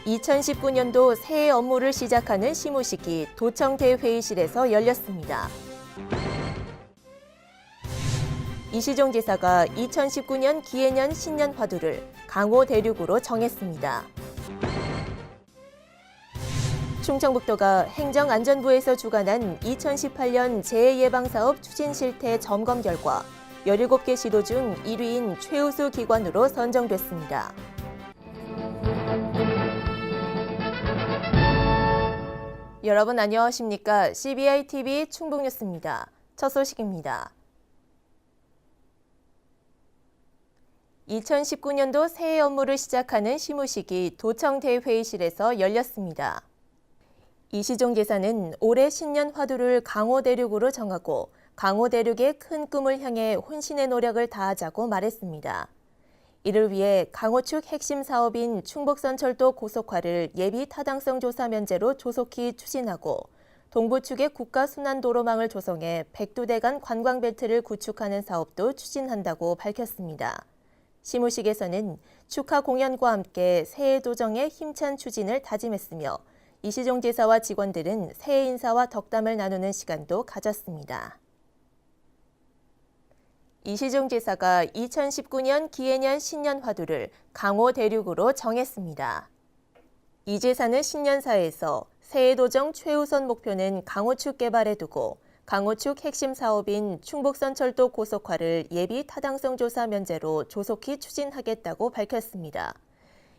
2019년도 새해 업무를 시작하는 시무식이 도청 대회의실에서 열렸습니다. 이시종 지사가 2019년 기해년 신년 화두를 강호 대륙으로 정했습니다. 충청북도가 행정안전부에서 주관한 2018년 재해예방사업 추진 실태 점검 결과 17개 시도 중 1위인 최우수 기관으로 선정됐습니다. 여러분 안녕하십니까? CBI-TV 충북뉴스입니다. 첫 소식입니다. 2019년도 새해 업무를 시작하는 시무식이 도청 대회의실에서 열렸습니다. 이시종 지사는 올해 신년 화두를 강호 대륙으로 정하고 강호 대륙의 큰 꿈을 향해 혼신의 노력을 다하자고 말했습니다. 이를 위해 강호축 핵심 사업인 충북선철도 고속화를 예비 타당성 조사 면제로 조속히 추진하고 동부축의 국가순환도로망을 조성해 백두대간 관광벨트를 구축하는 사업도 추진한다고 밝혔습니다. 시무식에서는 축하 공연과 함께 새해 도정의 힘찬 추진을 다짐했으며 이시종 지사와 직원들은 새해 인사와 덕담을 나누는 시간도 가졌습니다. 이시종 지사가 2019년 기해년 신년 화두를 강호 대륙으로 정했습니다. 이 지사는 신년사에서 새해 도정 최우선 목표는 강호축 개발에 두고 강호축 핵심 사업인 충북선철도 고속화를 예비 타당성 조사 면제로 조속히 추진하겠다고 밝혔습니다.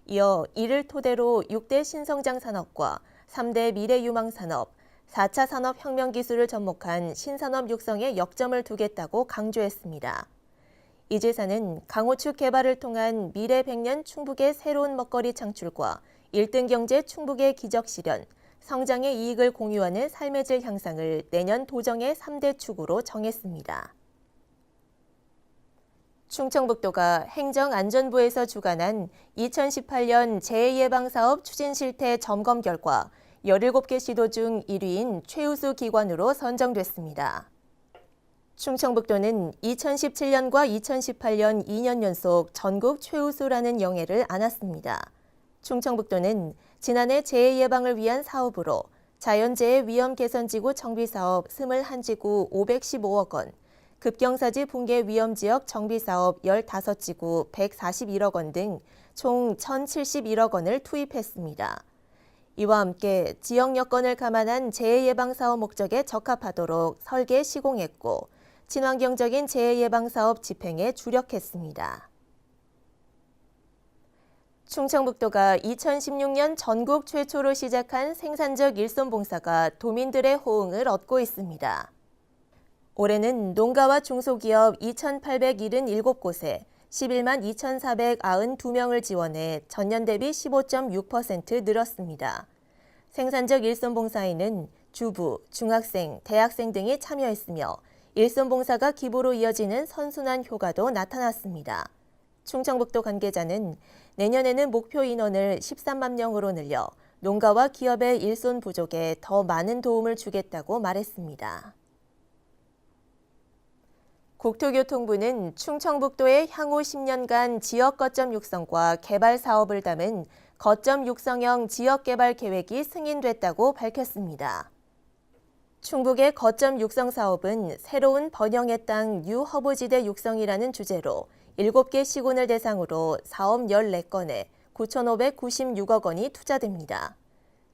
이어 이를 토대로 6대 신성장 산업과 3대 미래유망 산업, 4차 산업혁명 기술을 접목한 신산업 육성에 역점을 두겠다고 강조했습니다. 이 지사는 강호축 개발을 통한 미래 100년 충북의 새로운 먹거리 창출과 1등 경제 충북의 기적 실현, 성장의 이익을 공유하는 삶의 질 향상을 내년 도정의 3대 축으로 정했습니다. 충청북도가 행정안전부에서 주관한 2018년 재해예방사업 추진 실태 점검 결과 17개 시도 중 1위인 최우수 기관으로 선정됐습니다. 충청북도는 2017년과 2018년 2년 연속 전국 최우수라는 영예를 안았습니다. 충청북도는 지난해 재해 예방을 위한 사업으로 자연재해 위험 개선지구 정비사업 21지구 515억 원, 급경사지 붕괴 위험지역 정비사업 15지구 141억 원 등 총 1,071억 원을 투입했습니다. 이와 함께 지역 여건을 감안한 재해 예방 사업 목적에 적합하도록 설계 시공했고 친환경적인 재해 예방 사업 집행에 주력했습니다. 충청북도가 2016년 전국 최초로 시작한 생산적 일손봉사가 도민들의 호응을 얻고 있습니다. 올해는 농가와 중소기업 2,877곳에 11만 2,492명을 지원해 전년 대비 15.6% 늘었습니다. 생산적 일손봉사에는 주부, 중학생, 대학생 등이 참여했으며 일손봉사가 기부로 이어지는 선순환 효과도 나타났습니다. 충청북도 관계자는 내년에는 목표 인원을 13만 명으로 늘려 농가와 기업의 일손 부족에 더 많은 도움을 주겠다고 말했습니다. 국토교통부는 충청북도의 향후 10년간 지역 거점 육성과 개발 사업을 담은 거점 육성형 지역개발 계획이 승인됐다고 밝혔습니다. 충북의 거점 육성 사업은 새로운 번영의 땅 뉴허브지대 육성이라는 주제로 7개 시군을 대상으로 사업 14건에 9,596억 원이 투자됩니다.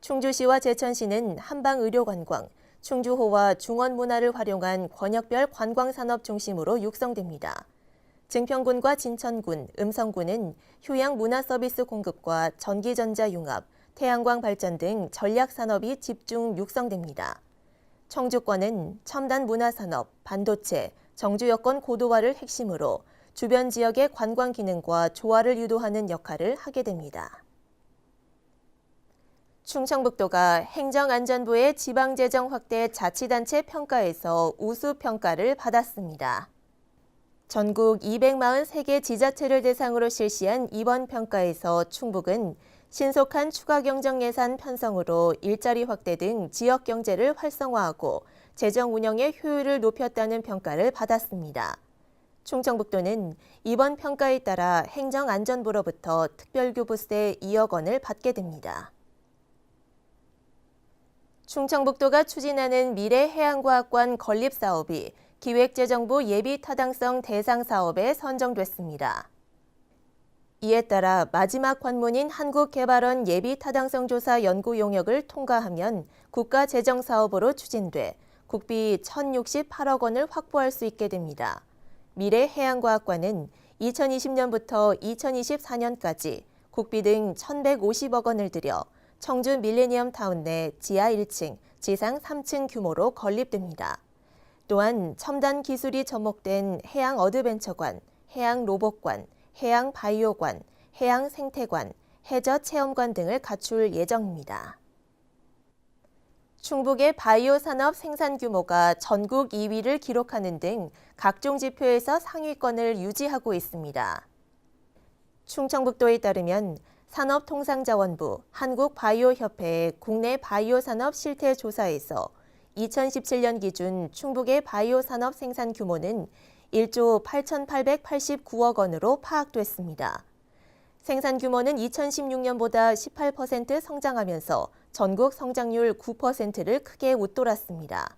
충주시와 제천시는 한방의료관광, 충주호와 중원문화를 활용한 권역별 관광산업 중심으로 육성됩니다. 증평군과 진천군, 음성군은 휴양 문화서비스 공급과 전기전자 융합, 태양광 발전 등 전략산업이 집중 육성됩니다. 청주권은 첨단 문화산업, 반도체, 정주 여건 고도화를 핵심으로 주변 지역의 관광 기능과 조화를 유도하는 역할을 하게 됩니다. 충청북도가 행정안전부의 지방재정 확대 자치단체 평가에서 우수 평가를 받았습니다. 전국 243개 지자체를 대상으로 실시한 이번 평가에서 충북은 신속한 추가 경정 예산 편성으로 일자리 확대 등 지역 경제를 활성화하고 재정 운영의 효율을 높였다는 평가를 받았습니다. 충청북도는 이번 평가에 따라 행정안전부로부터 특별교부세 2억 원을 받게 됩니다. 충청북도가 추진하는 미래해양과학관 건립사업이 기획재정부 예비타당성 대상사업에 선정됐습니다. 이에 따라 마지막 관문인 한국개발원 예비타당성조사 연구 용역을 통과하면 국가재정사업으로 추진돼 국비 1,068억 원을 확보할 수 있게 됩니다. 미래해양과학관은 2020년부터 2024년까지 국비 등 1,150억 원을 들여 청주 밀레니엄 타운 내 지하 1층, 지상 3층 규모로 건립됩니다. 또한 첨단 기술이 접목된 해양 어드벤처관, 해양 로봇관, 해양 바이오관, 해양 생태관, 해저 체험관 등을 갖출 예정입니다. 충북의 바이오 산업 생산 규모가 전국 2위를 기록하는 등 각종 지표에서 상위권을 유지하고 있습니다. 충청북도에 따르면 산업통상자원부 한국바이오협회의 국내 바이오 산업 실태 조사에서 2017년 기준 충북의 바이오 산업 생산 규모는 1조 8,889억 원으로 파악됐습니다. 생산 규모는 2016년보다 18% 성장하면서 전국 성장률 9%를 크게 웃돌았습니다.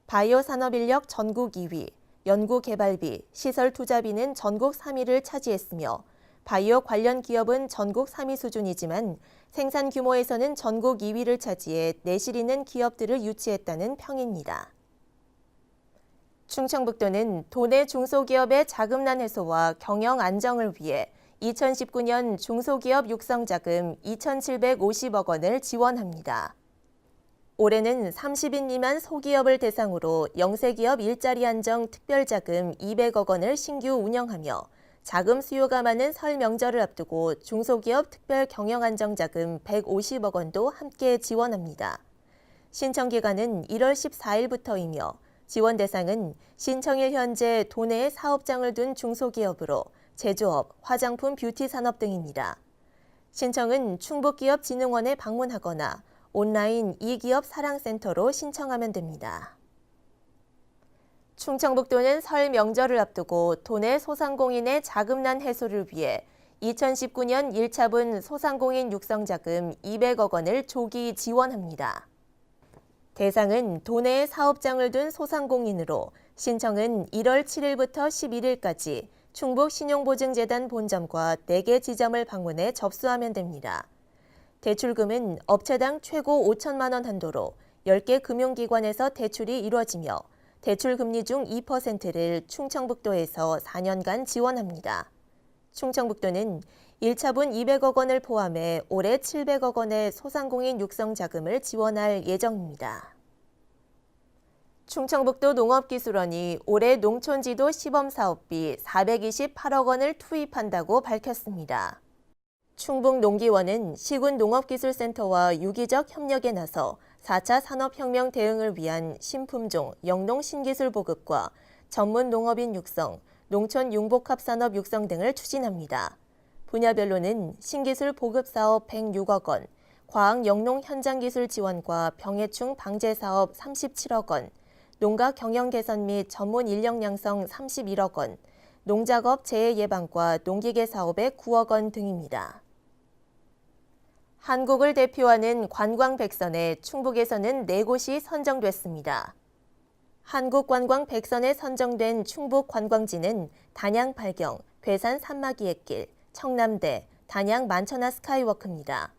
바이오 산업 인력 전국 2위, 연구개발비, 시설 투자비는 전국 3위를 차지했으며 바이오 관련 기업은 전국 3위 수준이지만 생산 규모에서는 전국 2위를 차지해 내실 있는 기업들을 유치했다는 평입니다. 충청북도는 도내 중소기업의 자금난 해소와 경영 안정을 위해 2019년 중소기업 육성자금 2,750억 원을 지원합니다. 올해는 30인 미만 소기업을 대상으로 영세기업 일자리 안정 특별자금 200억 원을 신규 운영하며 자금 수요가 많은 설 명절을 앞두고 중소기업 특별 경영안정자금 150억 원도 함께 지원합니다. 신청 기간은 1월 14일부터이며 지원 대상은 신청일 현재 도내에 사업장을 둔 중소기업으로 제조업, 화장품, 뷰티 산업 등입니다. 신청은 충북기업진흥원에 방문하거나 온라인 이기업 사랑센터로 신청하면 됩니다. 충청북도는 설 명절을 앞두고 도내 소상공인의 자금난 해소를 위해 2019년 1차분 소상공인 육성자금 200억 원을 조기 지원합니다. 대상은 도내에 사업장을 둔 소상공인으로 신청은 1월 7일부터 11일까지 충북신용보증재단 본점과 4개 지점을 방문해 접수하면 됩니다. 대출금은 업체당 최고 5천만 원 한도로 10개 금융기관에서 대출이 이루어지며 대출 금리 중 2%를 충청북도에서 4년간 지원합니다. 충청북도는 1차분 200억 원을 포함해 올해 700억 원의 소상공인 육성 자금을 지원할 예정입니다. 충청북도 농업기술원이 올해 농촌지도 시범사업비 428억 원을 투입한다고 밝혔습니다. 충북농기원은 시군농업기술센터와 유기적 협력에 나서 4차 산업혁명 대응을 위한 신품종, 영농 신기술 보급과 전문 농업인 육성, 농촌 융복합산업 육성 등을 추진합니다. 분야별로는 신기술 보급사업 106억 원, 과학 영농 현장기술 지원과 병해충 방제사업 37억 원, 농가 경영 개선 및 전문 인력 양성 31억 원, 농작업 재해 예방과 농기계 사업에 9억 원 등입니다. 한국을 대표하는 관광 백선에 충북에서는 4곳이 선정됐습니다. 한국관광 백선에 선정된 충북 관광지는 단양 발경, 괴산 산마기의 길, 청남대, 단양 만천하 스카이워크입니다.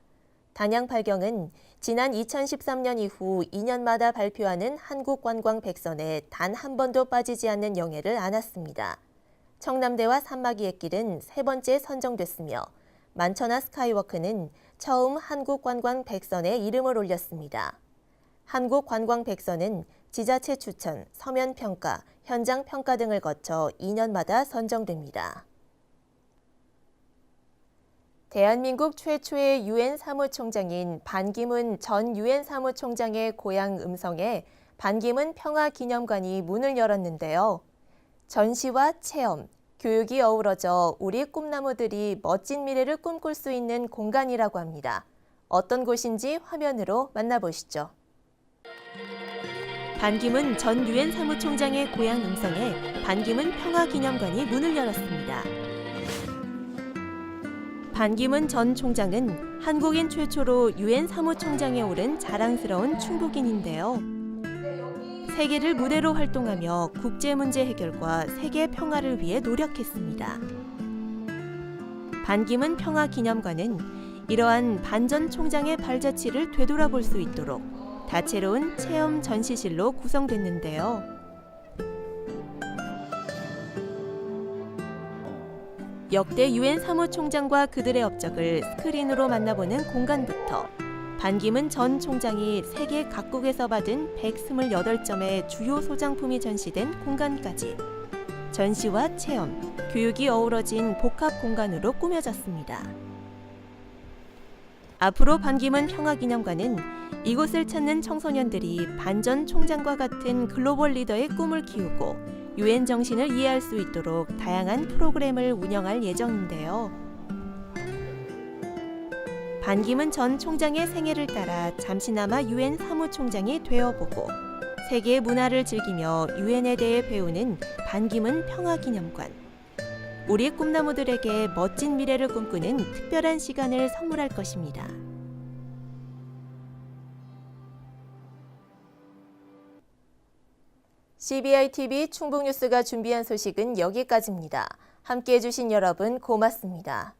단양 발경은 지난 2013년 이후 2년마다 발표하는 한국관광 백선에 단 한 번도 빠지지 않는 영예를 안았습니다. 청남대와 산마기의 길은 3번째 선정됐으며 만천하 스카이워크는 처음 한국관광 백선에 이름을 올렸습니다. 한국관광 백선은 지자체 추천, 서면평가, 현장평가 등을 거쳐 2년마다 선정됩니다. 대한민국 최초의 유엔 사무총장인 반기문 전 유엔 사무총장의 고향 음성에 반기문 평화기념관이 문을 열었는데요. 전시와 체험, 교육이 어우러져 우리 꿈나무들이 멋진 미래를 꿈꿀 수 있는 공간이라고 합니다. 어떤 곳인지 화면으로 만나보시죠. 반기문 전 유엔 사무총장의 고향 음성에 반기문 평화기념관이 문을 열었습니다. 반기문 전 총장은 한국인 최초로 유엔 사무총장에 오른 자랑스러운 충북인인데요. 세계를 무대로 활동하며 국제 문제 해결과 세계 평화를 위해 노력했습니다. 반기문 평화기념관은 이러한 반 전 총장의 발자취를 되돌아볼 수 있도록 다채로운 체험 전시실로 구성됐는데요. 역대 유엔 사무총장과 그들의 업적을 스크린으로 만나보는 공간부터 반기문 전 총장이 세계 각국에서 받은 128점의 주요 소장품이 전시된 공간까지 전시와 체험, 교육이 어우러진 복합 공간으로 꾸며졌습니다. 앞으로 반기문 평화기념관은 이곳을 찾는 청소년들이 반 전 총장과 같은 글로벌 리더의 꿈을 키우고 유엔 정신을 이해할 수 있도록 다양한 프로그램을 운영할 예정인데요. 반기문 전 총장의 생애를 따라 잠시나마 유엔 사무총장이 되어보고 세계의 문화를 즐기며 유엔에 대해 배우는 반기문 평화기념관. 우리 꿈나무들에게 멋진 미래를 꿈꾸는 특별한 시간을 선물할 것입니다. CBI-TV 충북뉴스가 준비한 소식은 여기까지입니다. 함께해 주신 여러분 고맙습니다.